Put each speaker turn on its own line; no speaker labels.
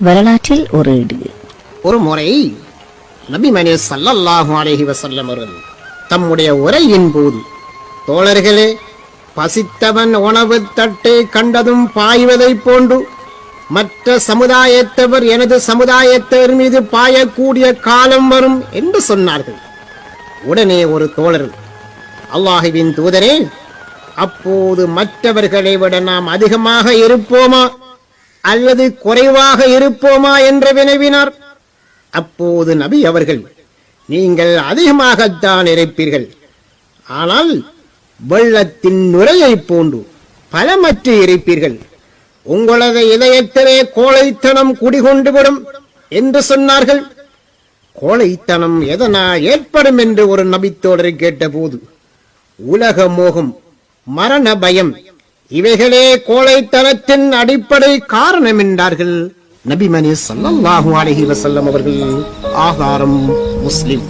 வரலாற்றில் ஒரு
ஒரு முறை நபிமணி ஸல்லல்லாஹு அலைஹி வஸல்லம் அவர்கள் தம்முடைய உரையின் போது, தோழர்களே, பசித்தவன் உணவு தட்டை கண்டதும் பாய்வதை போன்று மற்ற சமுதாயத்தவர் எனது சமுதாயத்தவர் மீது பாயக்கூடிய காலம் வரும் என்று சொன்னார்கள். உடனே ஒரு தோழர், அல்லாஹுவின் தூதரே, அப்போது மற்றவர்களை விட நாம் அதிகமாக இருப்போமா அல்லது குறைவாக இருப்போமா என்று வினவினார். அப்போது நபி அவர்கள், நீங்கள் அதிகமாகத்தான் இருப்பீர்கள், ஆனால் வெள்ளத்தின் நுரையை போன்று பலமற்று இருப்பீர்கள். உங்களது இதயத்திலே கோழைத்தனம் குடிகொண்டுவிடும் என்று சொன்னார்கள். கோழைத்தனம் எதனால் ஏற்படும் என்று ஒரு நபித்தோழரை கேட்டபோது, உலக மோகம், மரண பயம், இவைகளே கோழைத்தனத்தின் அடிப்படை காரணம் என்றார்கள் நபிமணி ஸல்லல்லாஹு அலைஹி வஸல்லம் அவர்கள். ஆதாரம் முஸ்லிம்.